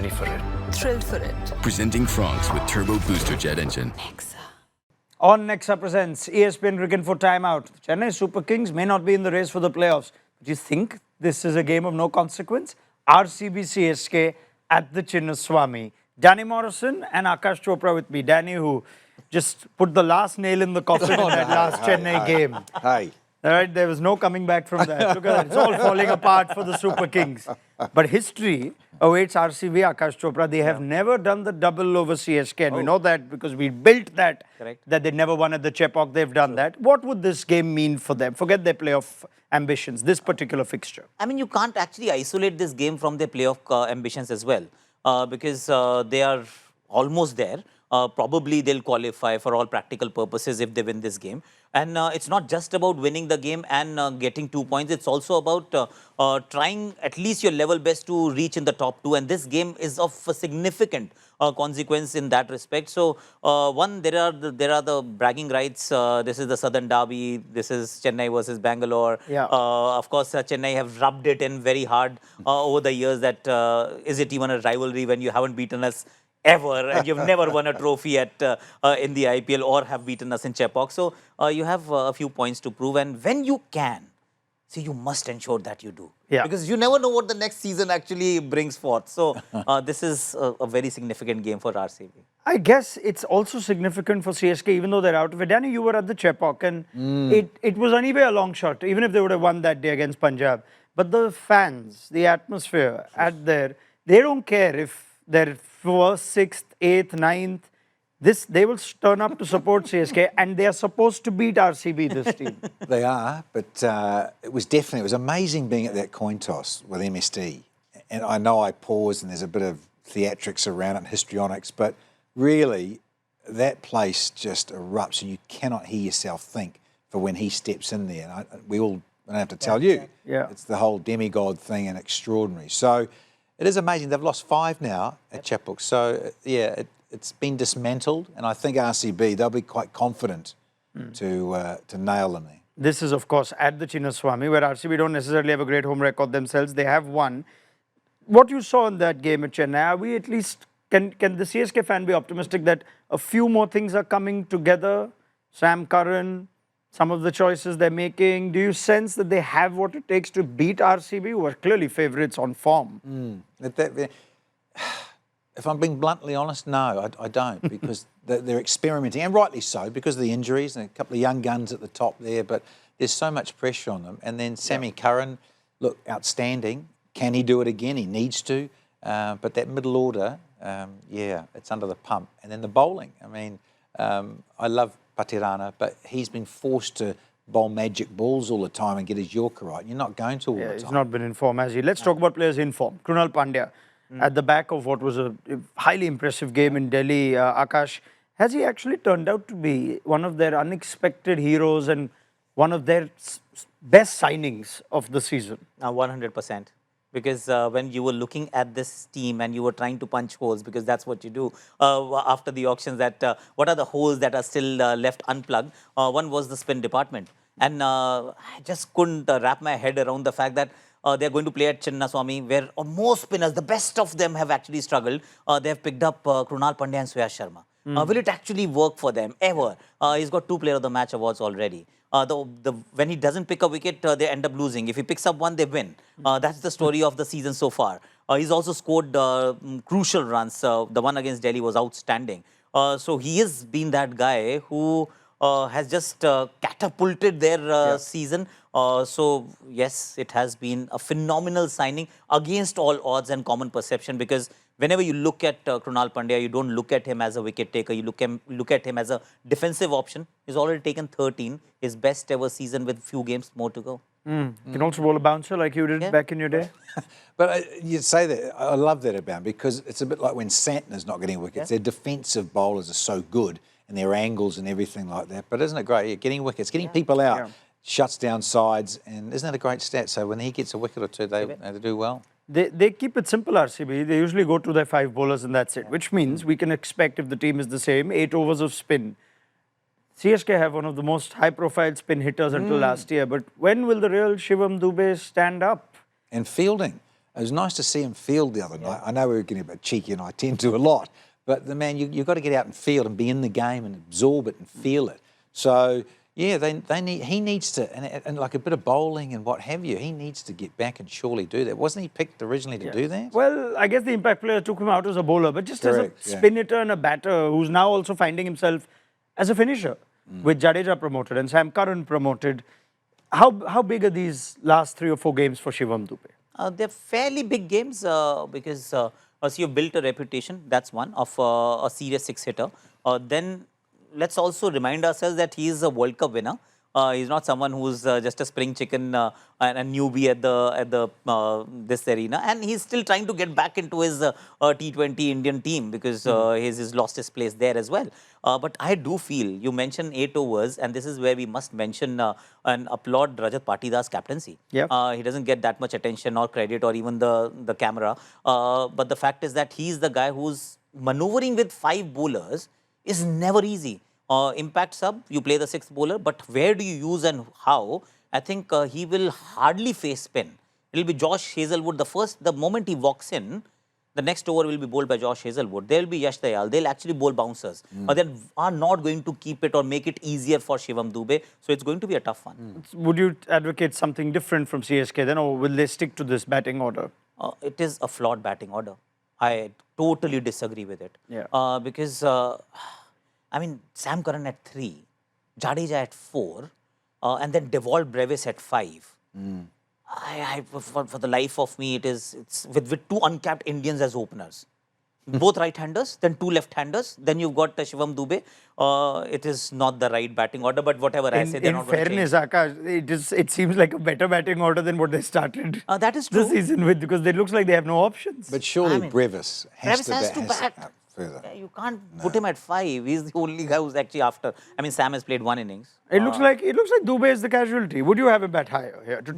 Ready for it. Thrilled for it. Presenting Franks with Turbo Booster Jet Engine. On Nexa presents ESPN Cricinfo Timeout. Chennai Super Kings may not be in the race for the playoffs. But you think this is a game of no consequence? RCB CSK at the Chinnaswamy. Danny Morrison and Aakash Chopra with me. Danny, who just put the last nail in the coffin in that last Chennai game. Hey. All right, there was no coming back from that. Look at that. It's all falling apart for the Super Kings. But history awaits RCB, Aakash Chopra. They have never done the double over CSK. And we know that because we built that, that they never won at the Chepauk. They've done that. What would this game mean for them? Forget their playoff ambitions, this particular fixture. I mean, you can't actually isolate this game from their playoff ambitions as well because they are almost there. Probably they'll qualify for all practical purposes if they win this game. And it's not just about winning the game and getting 2 points. It's also about trying at least your level best to reach in the top two. And this game is of a significant consequence in that respect. So one, there are the bragging rights. This is the Southern Derby. This is Chennai versus Bangalore. Yeah. Of course, Chennai have rubbed it in very hard over the years that is it even a rivalry when you haven't beaten us ever, and you've never won a trophy at in the IPL or have beaten us in Chepauk. So you have a few points to prove, and when you can, see, you must ensure that you do. Yeah. Because you never know what the next season actually brings forth. So this is a very significant game for RCB. I guess it's also significant for CSK, even though they're out of it. Danny, you were at the Chepauk, and it was anyway a long shot, even if they would have won that day against Punjab. But the fans, the atmosphere at there, they don't care if they're 1st, 6th, 8th, 9th. They will turn up to support CSK, and they are supposed to beat RCB, this team. They are, but it was amazing being at that coin toss with MSD. And I know I paused and there's a bit of theatrics around it and histrionics, but really that place just erupts and you cannot hear yourself think for when he steps in there. And I don't have to tell you. Yeah. It's the whole demigod thing and extraordinary. So it is amazing. They've lost 5 now at Chepauk. So, yeah, it's been dismantled. And I think RCB, they'll be quite confident to nail them there. This is, of course, at the Chinnaswamy, where RCB don't necessarily have a great home record themselves. They have won. What you saw in that game at Chennai, are we at least, can the CSK fan be optimistic that a few more things are coming together? Sam Curran, some of the choices they're making. Do you sense that they have what it takes to beat RCB, who are clearly favourites on form? If I'm being bluntly honest, no, I don't, because they're experimenting, and rightly so, because of the injuries and a couple of young guns at the top there, but there's so much pressure on them. And then Sammy Curran, look, outstanding. Can he do it again? He needs to. But that middle order, yeah, it's under the pump. And then the bowling. I mean, I love Patirana, but he's been forced to bowl magic balls all the time and get his Yorker right. You're not going to all the time. He's not been in form, has he? Let's talk about players in form. Krunal Pandya, at the back of what was a highly impressive game in Delhi, Aakash, has he actually turned out to be one of their unexpected heroes and one of their best signings of the season? 100%. Because when you were looking at this team and you were trying to punch holes, because that's what you do after the auctions, that what are the holes that are still left unplugged? One was the spin department. And I just couldn't wrap my head around the fact that they're going to play at Chinnaswamy, where most spinners, the best of them, have actually struggled. They have picked up Krunal Pandya and Suyash Sharma. Will it actually work for them? Ever? He's got 2 Player of the Match awards already. When he doesn't pick a wicket, they end up losing. If he picks up one, they win. That's the story of the season so far. He's also scored crucial runs. The one against Delhi was outstanding. So he has been that guy who has just catapulted their season. So, yes, it has been a phenomenal signing against all odds and common perception, because whenever you look at Krunal Pandya, you don't look at him as a wicket taker. You look at him as a defensive option. He's already taken 13, his best ever season with few games more to go. You can also bowl a bouncer like you did back in your day. But you say that, I love that about him, because it's a bit like when Santner's not getting wickets. Their defensive bowlers are so good and their angles and everything like that. But isn't it great? Yeah, getting wickets, getting people out, shuts down sides, and isn't that a great stat? So when he gets a wicket or two, they do well. They keep it simple, RCB. They usually go to their 5 bowlers and that's it, which means we can expect, if the team is the same, 8 overs of spin. CSK have one of the most high-profile spin hitters until last year, but when will the real Shivam Dubey stand up? And fielding. It was nice to see him field the other night. I know we were getting a bit cheeky, and I tend to a lot, but the man, you've got to get out and field and be in the game and absorb it and feel it. So yeah, he needs to, and like a bit of bowling and what have you, he needs to get back and surely do that. Wasn't he picked originally to do that? Well, I guess the impact player took him out as a bowler, but just as a spin hitter and a batter who's now also finding himself as a finisher with Jadeja promoted and Sam Curran promoted. How big are these last 3 or 4 games for Shivam Dube? They're fairly big games because as you've built a reputation, that's one, of a serious 6-hitter. Then let's also remind ourselves that he is a World Cup winner. He's not someone who's just a spring chicken and a newbie at the this arena, and he's still trying to get back into his T20 Indian team because he's lost his place there as well. But I do feel, you mentioned 8 overs, and this is where we must mention and applaud Rajat Patidar's captaincy. Yeah. He doesn't get that much attention or credit or even the camera. But the fact is that he's the guy who's maneuvering with 5 bowlers is never easy. Impact sub, you play the 6th bowler, but where do you use and how? I think he will hardly face spin. It'll be Josh Hazlewood. The moment he walks in, the next over will be bowled by Josh Hazlewood. There will be Yash Dayal. They'll actually bowl bouncers. They are not going to keep it or make it easier for Shivam Dube. So it's going to be a tough one. Would you advocate something different from CSK then, or will they stick to this batting order? It is a flawed batting order. I totally disagree with it. Yeah. Because, I mean, Sam Curran at 3, Jadeja at 4, and then Devolve Brevis at 5. For the life of me, it's with 2 uncapped Indians as openers. Both right-handers, then 2 left-handers, then you've got Shivam Dube. It is not the right batting order, but whatever I say, they're not going to change. In fairness, Aakash, it seems like a better batting order than what they started That is true. the season with, because it looks like they have no options. But surely Brevis has Brevis to has to bat. Further. You can't put him at 5. He's the only guy who's actually after. I mean, Sam has played 1 innings. It looks like Dube is the casualty. Would you have him bat higher here to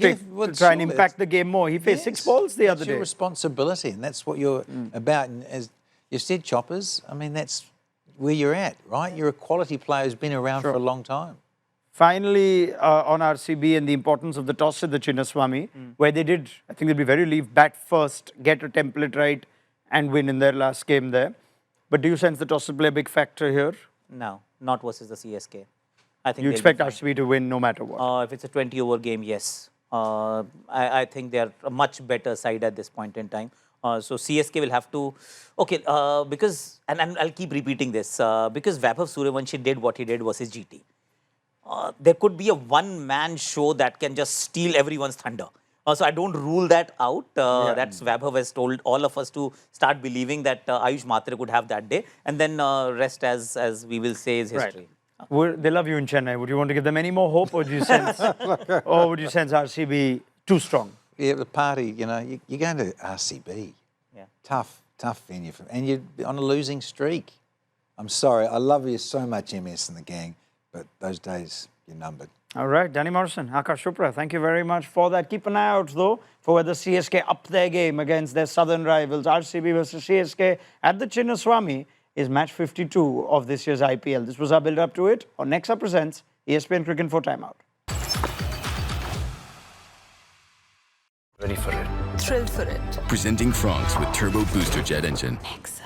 try and impact the game more? He faced 6 balls the other That's day. your responsibility, and that's what you're about. And as you said, Choppers, I mean, that's where you're at, right? You're a quality player who's been around for a long time. Finally, on RCB and the importance of the toss at the Chinnaswamy, where they did, I think they'd be very relieved, bat first, get a template right, and win in their last game there. But do you sense the toss will play a big factor here? No, not versus the CSK. I think You expect RCB to win no matter what? if it's a 20-over game, yes. I think they're a much better side at this point in time. So CSK will have to, because, and I'll keep repeating this, because Vaibhav Suryavanshi did what he did versus GT. There could be a one-man show that can just steal everyone's thunder. So I don't rule that out. That's Vaibhav has told all of us to start believing that Ayush Matre could have that day, and then rest as we will say is history. They love you in Chennai. Would you want to give them any more hope, or do you sense, RCB too strong? Yeah, the party, you know, you're going to RCB. Yeah. Tough venue. And you're on a losing streak. I'm sorry, I love you so much, MS and the gang, but those days, you're numbered. All right, Danny Morrison, Aakash Chopra, thank you very much for that. Keep an eye out, though, for whether CSK up their game against their southern rivals. RCB versus CSK at the Chinnaswamy is match 52 of this year's IPL. This was our build-up to it. On Nexa presents ESPN Cricinfo Timeout. Ready for it. Thrilled for it. Presenting Franks with Turbo Booster Jet Engine. Nexa.